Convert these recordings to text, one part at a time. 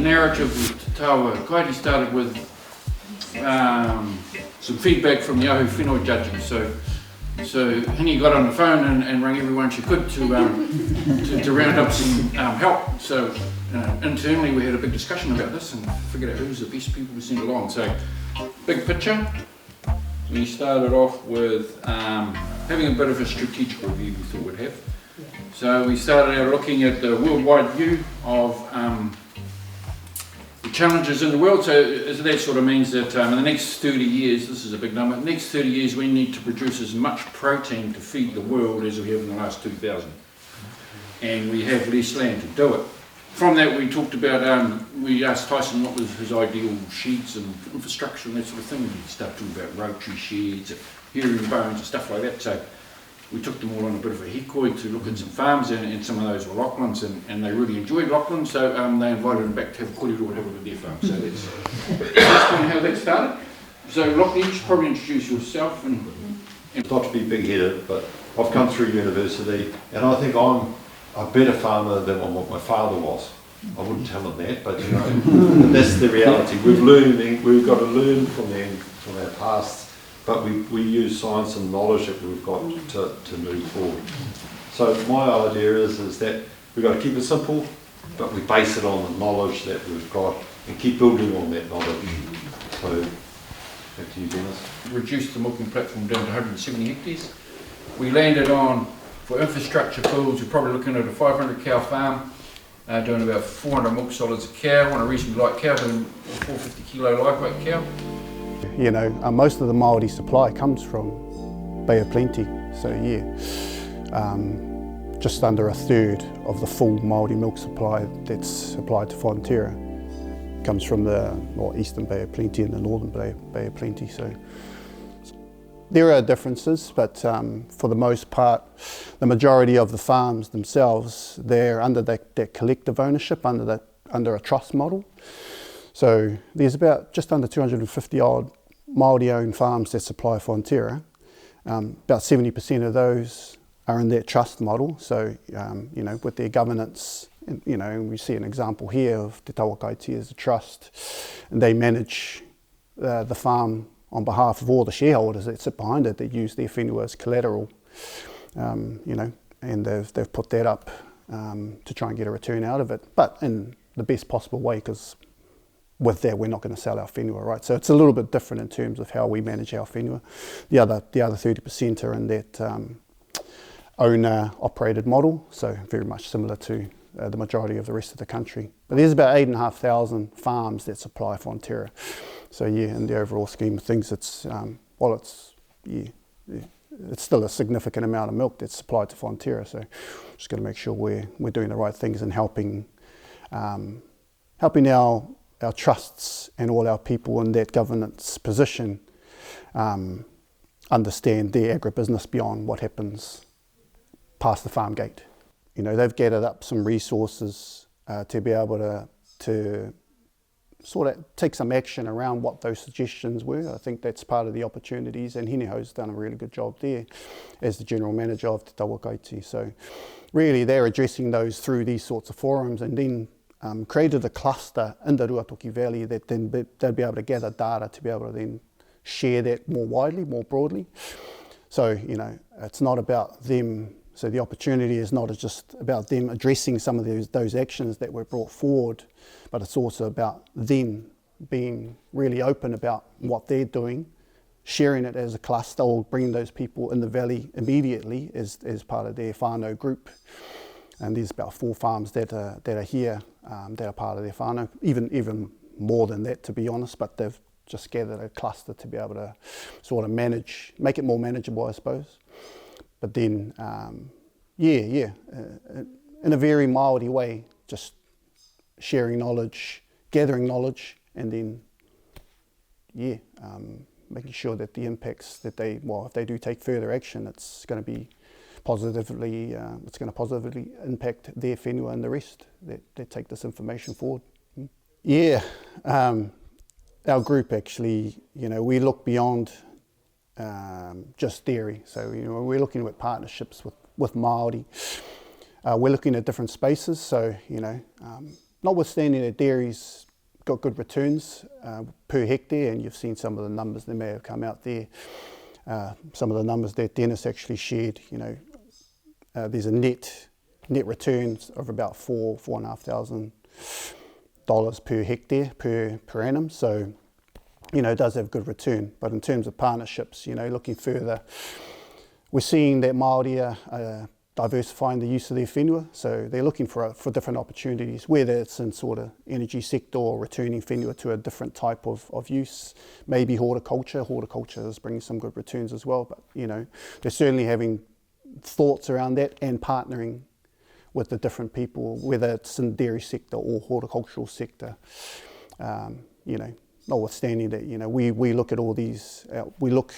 narrative with Te Taua Kaiti started with some feedback from the Ahu Whenua judges. So Hini got on the phone and rang everyone she could to round up some help. So internally we had a big discussion about this and figured out who's the best people to send along. So big picture, we started off with having a bit of a strategic review we thought we'd have. So we started out looking at the worldwide view of the challenges in the world. So that sort of means that in the next 30 years, this is a big number, in the next 30 years we need to produce as much protein to feed the world as we have in the last 2,000. And we have less land to do it. From that we talked about, we asked Tyson what was his ideal sheds and infrastructure and that sort of thing. We started talking about rotary sheds, herringbones and stuff like that. So we took them all on a bit of a hikoi to look at some farms, and some of those were Lachlan's, and they really enjoyed Lachlan, so they invited them back to have a kōrero and have a look at their farm. So that's kind of how that started. So Lachlan, you should probably introduce yourself. And not to be big-headed, but I've come through university, and I think I'm a better farmer than what my father was. I wouldn't tell him that, but you know, that's the reality. We've got to learn from our past. But we use science and knowledge that we've got to move forward. So my idea is that we've got to keep it simple, but we base it on the knowledge that we've got and keep building on that knowledge. So back to you, Dennis. Reduced the milking platform down to 170 hectares. We landed on, for infrastructure builds, we're probably looking at a 500 cow farm, doing about 400 milk solids a cow on a reasonably light cow, doing a 450 kilo live weight cow. You know, most of the Māori supply comes from Bay of Plenty, so yeah, just under a third of the full Māori milk supply that's supplied to Fonterra comes from the eastern Bay of Plenty and the northern Bay of Plenty. So there are differences, but for the most part, the majority of the farms themselves, they're under that collective ownership, under a trust model. So there's about just under 250 odd Māori-owned farms that supply Fonterra. About 70% of those are in that trust model. So you know, with their governance, you know, we see an example here of Te Taua Kaiti as a trust, and they manage the farm on behalf of all the shareholders that sit behind it, that use their whenua as collateral. You know, and they've put that up to try and get a return out of it, but in the best possible way, because with that we're not going to sell our whenua, right? So it's a little bit different in terms of how we manage our whenua. The other 30% are in that owner-operated model, so very much similar to the majority of the rest of the country. But there's about 8,500 farms that supply Fonterra. So yeah, in the overall scheme of things, it's it's still a significant amount of milk that's supplied to Fonterra. So just got to make sure we're doing the right things and helping our trusts and all our people in that governance position understand their agribusiness beyond what happens past the farm gate. You know, they've gathered up some resources to be able to sort of take some action around what those suggestions were. I think that's part of the opportunities, and Hineho's done a really good job there as the General Manager of Te Taua Kaiti. So really they're addressing those through these sorts of forums, and then created a cluster in the Ruatoki Valley that then they'll be able to gather data to be able to then share that more widely, more broadly. So, you know, it's not about them, so the opportunity is not just about them addressing some of those actions that were brought forward, but it's also about them being really open about what they're doing, sharing it as a cluster, or bringing those people in the valley immediately as part of their whānau group. And there's about 4 farms that are here that are part of their whānau, even more than that, to be honest, but they've just gathered a cluster to be able to sort of make it more manageable, I suppose. But then, in a very Māori way, just sharing knowledge, gathering knowledge, and then, making sure that the impacts that if they do take further action, it's going to be positively impact their whenua and the rest that take this information forward. Yeah, our group actually, you know, we look beyond just dairy. So, you know, we're looking at partnerships with Māori. We're looking at different spaces. So, you know, notwithstanding that dairy's got good returns per hectare, and you've seen some of the numbers that may have come out there, some of the numbers that Dennis actually shared, there's a net returns of about $4,500 per hectare per annum. So, it does have good return. But in terms of partnerships, looking further, we're seeing that Māori are diversifying the use of their whenua. So they're looking for different opportunities, whether it's in sort of energy sector or returning whenua to a different type of use. Maybe horticulture. Horticulture is bringing some good returns as well. But, they're certainly having thoughts around that and partnering with the different people, whether it's in the dairy sector or horticultural sector. Notwithstanding that, we look at all these, we look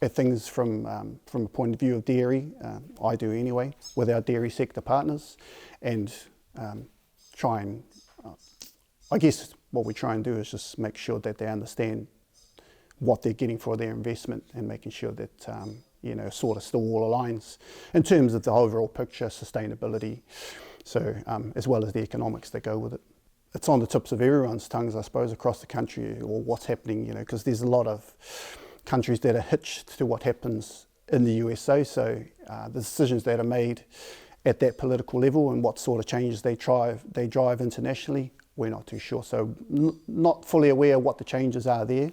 at things from a point of view of dairy, I do anyway, with our dairy sector partners, and try and, I guess what we try and do is just make sure that they understand what they're getting for their investment, and making sure that sort of still all aligns in terms of the overall picture, sustainability, so as well as the economics that go with it. It's on the tips of everyone's tongues, I suppose, across the country, or what's happening, because there's a lot of countries that are hitched to what happens in the USA. So the decisions that are made at that political level and what sort of changes they drive internationally, we're not too sure. So not fully aware of what the changes are there.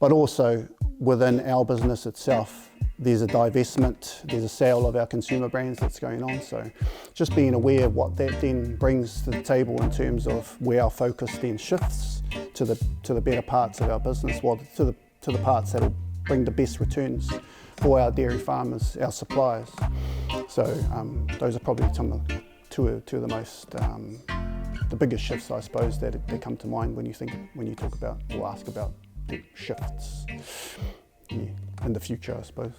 But also within our business itself, there's a divestment, there's a sale of our consumer brands that's going on. So just being aware of what that then brings to the table in terms of where our focus then shifts to the better parts of our business, to the parts that will bring the best returns for our dairy farmers, our suppliers. So those are probably two of the most, the biggest shifts, I suppose, that come to mind when you talk about or ask about shifts in the future, I suppose.